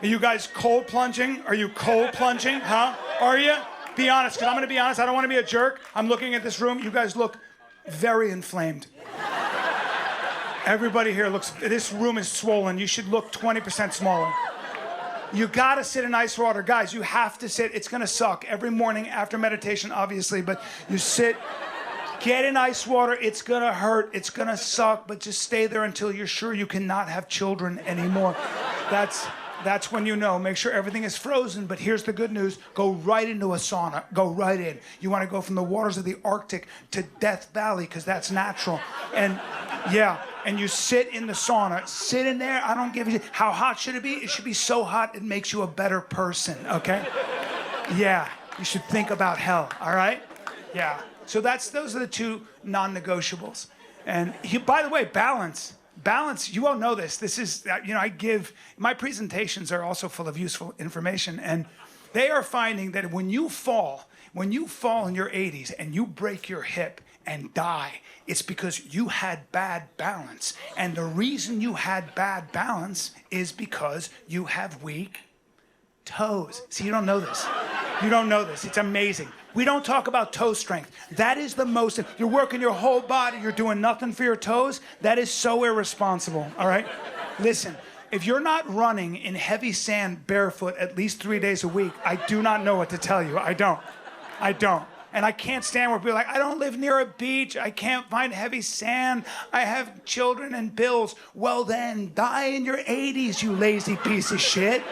Are you guys cold plunging? Are you cold plunging? Huh? Are you? Be honest, because I'm going to be honest. I don't want to be a jerk. I'm looking at this room. You guys look very inflamed. Everybody here looks, this room is swollen. You should look 20% smaller. You gotta sit in ice water. Guys, you have to sit. It's gonna suck every morning after meditation, obviously, but you sit, get in ice water. It's gonna hurt, it's gonna suck, but just stay there until you're sure you cannot have children anymore. That's when you know. Make sure everything is frozen, but here's the good news. Go right into a sauna. Go right in. You wanna go from the waters of the Arctic to Death Valley, because that's natural. And yeah, and you sit in the sauna. Sit in there. I don't give a shit. How hot should it be? It should be so hot it makes you a better person, okay? Yeah, you should think about hell, all right? Yeah. So those are the two non-negotiables. And by the way, balance. Balance, you all know this. This is, my presentations are also full of useful information, and they are finding that when you fall in your 80s and you break your hip and die, it's because you had bad balance. And the reason you had bad balance is because you have weak toes. See, you don't know this. You don't know this. It's amazing. We don't talk about toe strength. That is the most, you're working your whole body, you're doing nothing for your toes. That is so irresponsible, all right? Listen, if you're not running in heavy sand barefoot at least 3 days a week, I do not know what to tell you. I don't. And I can't stand where people are like, I don't live near a beach. I can't find heavy sand. I have children and bills. Well then, die in your 80s, you lazy piece of shit.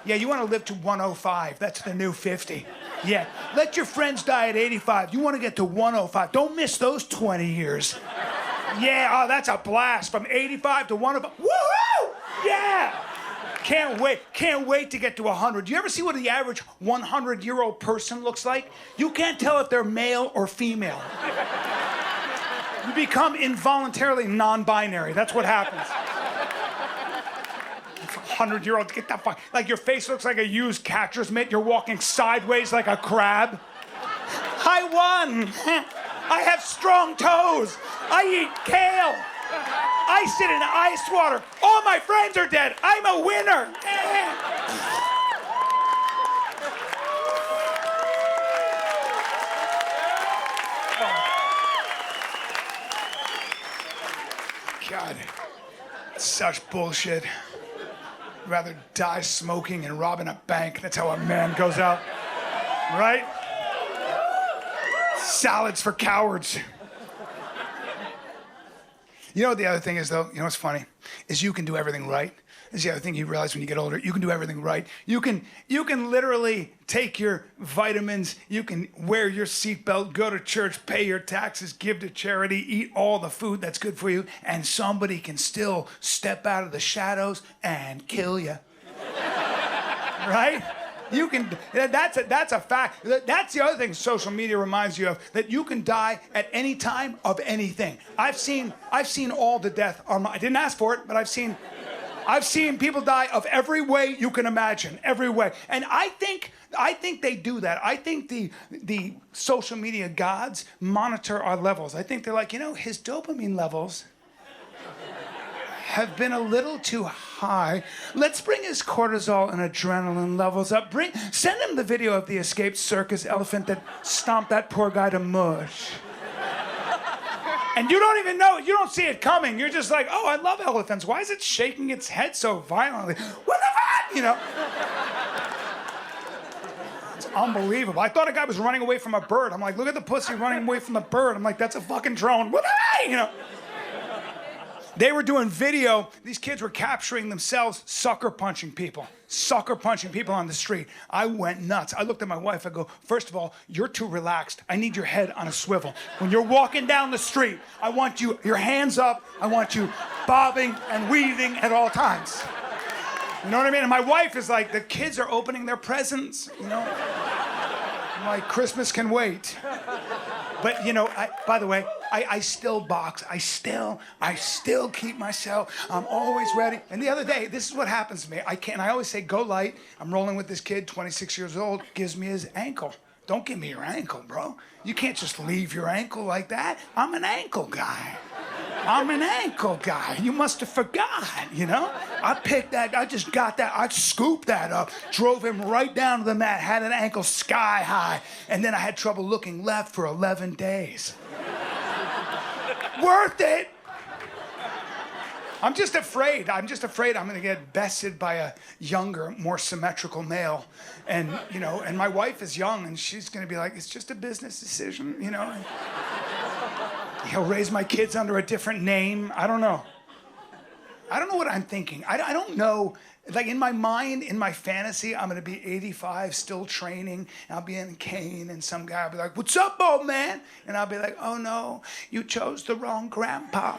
Yeah, you want to live to 105. That's the new 50. Yeah, let your friends die at 85. You want to get to 105. Don't miss those 20 years. Yeah, oh, that's a blast. From 85 to 105. Woohoo! Yeah! Can't wait to get to 100. Do you ever see what the average 100-year-old person looks like? You can't tell if they're male or female. You become involuntarily non-binary. That's what happens. 100-year-old, get that fuck. Like your face looks like a used catcher's mitt. You're walking sideways like a crab. I won. I have strong toes. I eat kale. I sit in ice water. All my friends are dead. I'm a winner. God, it's such bullshit. I'd rather die smoking and robbing a bank. That's how a man goes out, right? Salads for cowards. You know what the other thing is, though? You know what's funny? Is you can do everything right. This is the other thing you realize when you get older. You can do everything right. You can literally take your vitamins. You can wear your seatbelt, go to church, pay your taxes, give to charity, eat all the food that's good for you, and somebody can still step out of the shadows and kill you. Right? You can, that's a fact. That's the other thing social media reminds you of, that you can die at any time of anything. I've seen all the death I didn't ask for it, but I've seen people die of every way you can imagine, every way. And I think they do that. I think the social media gods monitor our levels. I think they're like, his dopamine levels have been a little too high. Let's bring his cortisol and adrenaline levels up. Send him the video of the escaped circus elephant that stomped that poor guy to mush. And you don't even know, you don't see it coming. You're just like, oh, I love elephants. Why is it shaking its head so violently? What the fuck? It's unbelievable. I thought a guy was running away from a bird. I'm like, look at the pussy running away from the bird. I'm like, that's a fucking drone. What the heck? They were doing video. These kids were capturing themselves sucker punching people on the street. I went nuts. I looked at my wife. I go, first of all, you're too relaxed. I need your head on a swivel. When you're walking down the street, I want your hands up. I want you bobbing and weaving at all times. You know what I mean? And my wife is like, the kids are opening their presents, I'm like, Christmas can wait. But by the way, I still box. I still keep myself. I'm always ready. And the other day, this is what happens to me. I always say, go light. I'm rolling with this kid, 26 years old, gives me his ankle. Don't give me your ankle, bro. You can't just leave your ankle like that. I'm an ankle guy. I'm an ankle guy. You must have forgot, you know? I picked that, I just got that, I scooped that up, drove him right down to the mat, had an ankle sky high, and then I had trouble looking left for 11 days. Worth it! I'm just afraid I'm gonna get bested by a younger, more symmetrical male. And, you know, and my wife is young and she's gonna be like, it's just a business decision, you know? He'll raise my kids under a different name. I don't know. I don't know what I'm thinking. I don't know. Like in my mind, in my fantasy, I'm gonna be 85, still training, and I'll be in a cane, and some guy will be like, what's up, old man? And I'll be like, oh no, you chose the wrong grandpa.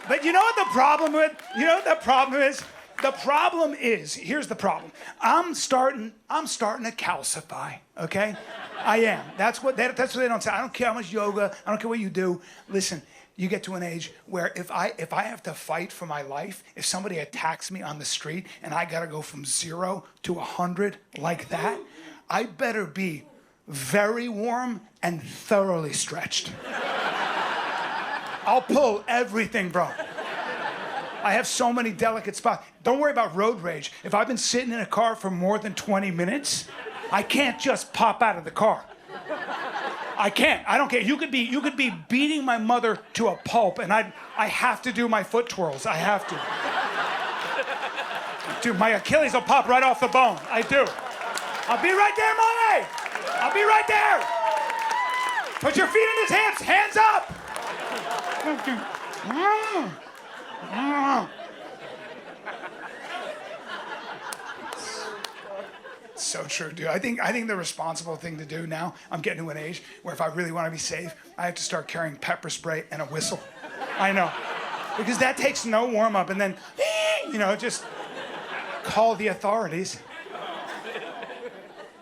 But you know what the problem with? You know what the problem is? The problem is, here's the problem. I'm starting to calcify, okay? I am. That's what they don't say. I don't care how much yoga, I don't care what you do. Listen, you get to an age where if I have to fight for my life, if somebody attacks me on the street and I gotta go from 0 to 100 like that, I better be very warm and thoroughly stretched. I'll pull everything, bro. I have so many delicate spots. Don't worry about road rage. If I've been sitting in a car for more than 20 minutes, I can't just pop out of the car. I can't. I don't care. You could be beating my mother to a pulp, and I have to do my foot twirls. I have to. Dude, my Achilles will pop right off the bone. I do. I'll be right there, Monet. I'll be right there. Put your feet in his hands. Hands up. So true, dude. I think the responsible thing to do now, I'm getting to an age where if I really want to be safe, I have to start carrying pepper spray and a whistle. I know. Because that takes no warm up, and then, you know, just call the authorities.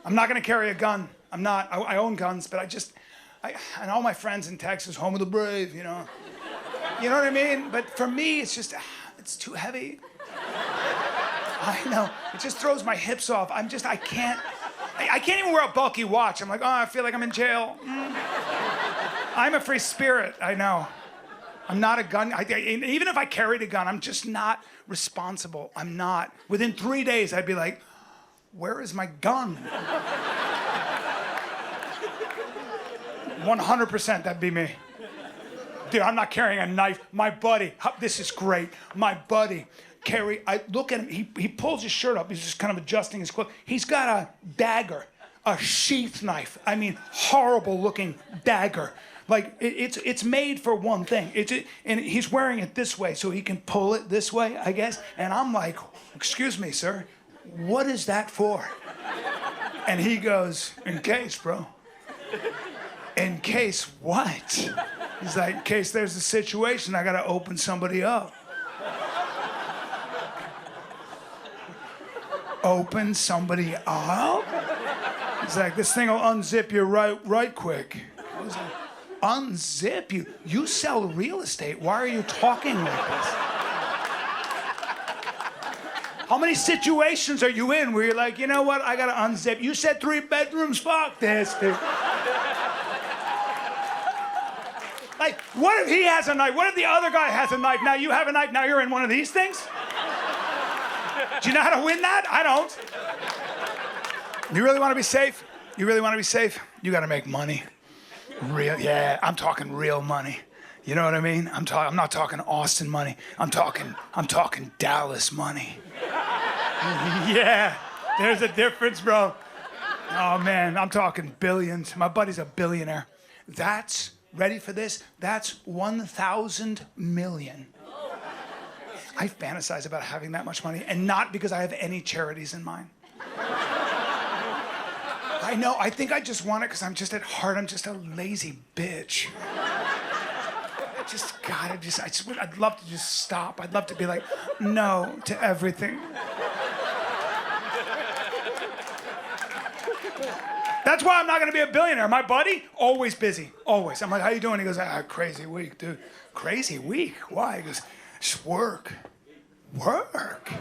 I'm not gonna carry a gun. I'm not. I own guns, but and all my friends in Texas, home of the brave, you know. You know what I mean? But for me, it's just, it's too heavy. I know. It just throws my hips off. I can't even wear a bulky watch. I'm like, oh, I feel like I'm in jail. I'm a free spirit, I know. I'm not a gun. Even if I carried a gun, I'm just not responsible. I'm not. Within 3 days, I'd be like, where is my gun? 100% that'd be me. Dude, I'm not carrying a knife. My buddy, this is great. My buddy, I look at him, he pulls his shirt up. He's just kind of adjusting his clothes. He's got a dagger, a sheath knife. I mean, horrible looking dagger. Like, it's made for one thing. And he's wearing it this way so he can pull it this way, I guess. And I'm like, excuse me, sir, what is that for? And he goes, in case, bro. In case what? He's like, in case there's a situation, I gotta open somebody up. Open somebody up? He's like, this thing will unzip you right quick. I was like, unzip you? You sell real estate. Why are you talking like this? How many situations are you in where you're like, you know what, I gotta unzip? You said 3 bedrooms, fuck this, dude. Like, what if he has a knife? What if the other guy has a knife? Now you have a knife, now you're in one of these things? Do you know how to win that? I don't. You really want to be safe? You really want to be safe? You got to make money. Real, yeah, I'm talking real money. You know what I mean? I'm not talking Austin money. I'm talking Dallas money. Yeah, there's a difference, bro. Oh man, I'm talking billions. My buddy's a billionaire. That's, ready for this? That's 1,000 million. I fantasize about having that much money, and not because I have any charities in mind. I know, I think I just want it because I'm just at heart, I'm just a lazy bitch. I'd love to just stop. I'd love to be like, no to everything. That's why I'm not gonna be a billionaire. My buddy, always busy, always. I'm like, how you doing? He goes, crazy week, dude. Crazy week? Why? He goes, just work. Work?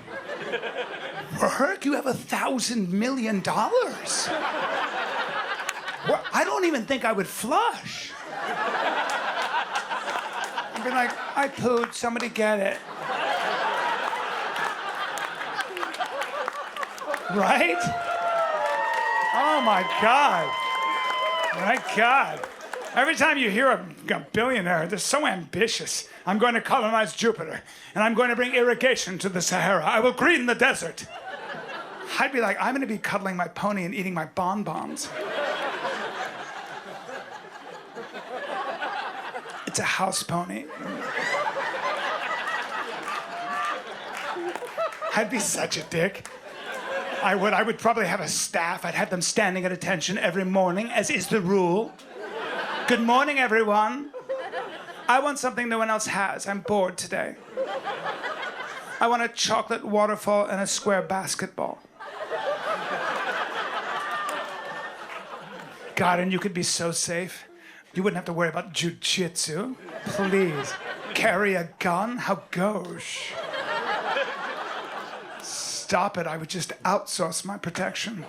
Work? You have $1,000 million. I don't even think I would flush. and be like, I pooed, somebody get it. Right? Oh my God. My God. Every time you hear a billionaire, they're so ambitious. I'm going to colonize Jupiter, and I'm going to bring irrigation to the Sahara. I will green the desert. I'd be like, I'm going to be cuddling my pony and eating my bonbons. It's a house pony. I'd be such a dick. I would probably have a staff. I'd have them standing at attention every morning, as is the rule. Good morning, everyone. I want something no one else has. I'm bored today. I want a chocolate waterfall and a square basketball. God, and you could be so safe. You wouldn't have to worry about jujitsu. Please. Carry a gun? How gauche. Stop it. I would just outsource my protection.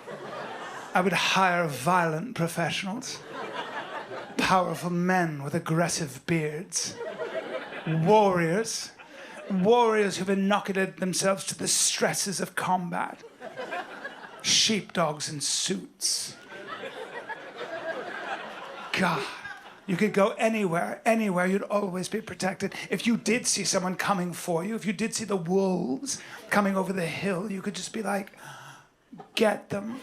I would hire violent professionals. Powerful men with aggressive beards. Warriors. Warriors who've inoculated themselves to the stresses of combat. Sheepdogs in suits. God. You could go anywhere, you'd always be protected. If you did see someone coming for you, if you did see the wolves coming over the hill, you could just be like, get them.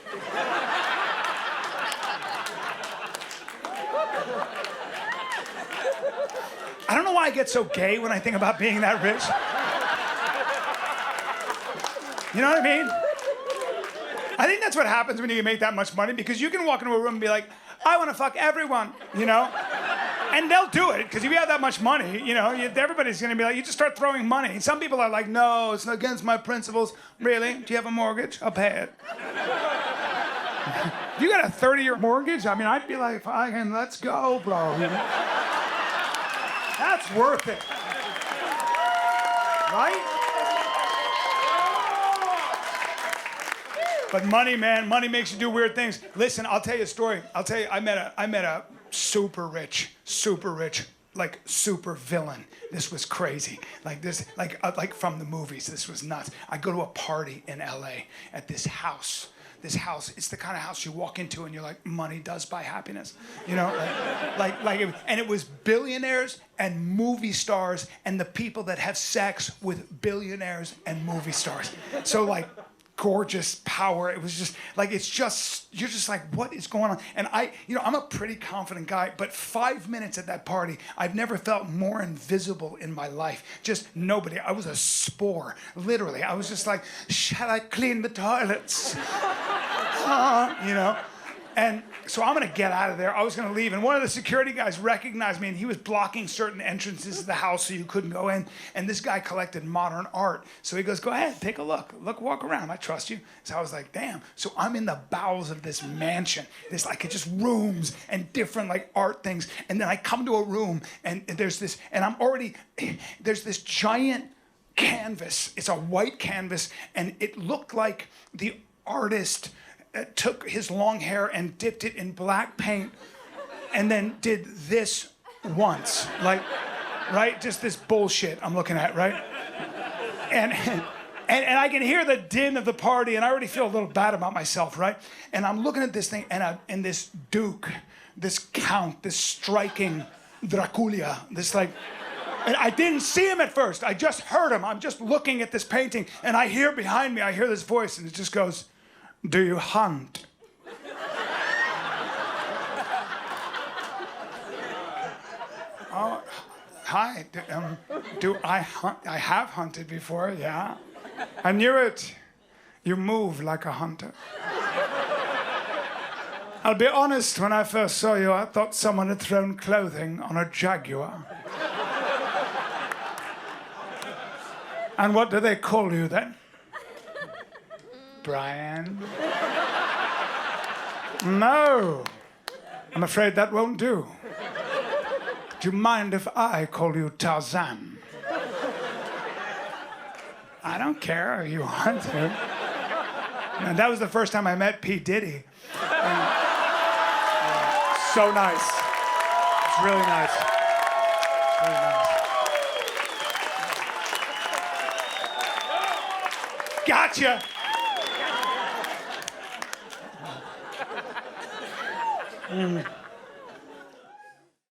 I don't know why I get so gay when I think about being that rich. You know what I mean? I think that's what happens when you make that much money, because you can walk into a room and be like, I want to fuck everyone, you know? And they'll do it, because if you have that much money, you know, everybody's going to be like, you just start throwing money. Some people are like, no, it's against my principles. Really? Do you have a mortgage? I'll pay it. You got a 30-year mortgage? I mean, I'd be like, fucking, let's go, bro. You know? That's worth it. Right? But money, man, money makes you do weird things. Listen, I'll tell you a story. I met a super rich, like super villain. This was crazy. Like from the movies. This was nuts. I go to a party in LA at this house. This house, it's the kind of house you walk into and you're like, money does buy happiness. You know, and it was billionaires and movie stars and the people that have sex with billionaires and movie stars. So like, gorgeous power. It was just like, you're just like, what is going on? And I'm a pretty confident guy, but 5 minutes at that party, I've never felt more invisible in my life. Just nobody. I was a spore, literally. I was just like, shall I clean the toilets? You know? And so I'm going to get out of there. I was going to leave. And one of the security guys recognized me, and he was blocking certain entrances to the house so you couldn't go in. And this guy collected modern art. So he goes, go ahead, take a look. Walk around. I trust you. So I was like, damn. So I'm in the bowels of this mansion. There's like just rooms and different like art things. And then I come to a room, and there's this giant canvas. It's a white canvas. And it looked like the artist took his long hair and dipped it in black paint and then did this once. Like, right? Just this bullshit I'm looking at, right? And I can hear the din of the party, and I already feel a little bad about myself, right? And I'm looking at this thing, and this duke, this count, this striking Dracula, this like... And I didn't see him at first. I just heard him. I'm just looking at this painting, and I hear behind me, I hear this voice, and it just goes... Do you hunt? Oh, hi. Do I hunt? I have hunted before, yeah. I knew it. You move like a hunter. I'll be honest, when I first saw you, I thought someone had thrown clothing on a jaguar. And what do they call you then? Bryan? No. I'm afraid that won't do. Do you mind if I call you Tarzan? I don't care if you want to. And that was the first time I met P. Diddy. So nice. It's really nice. Really nice. Gotcha.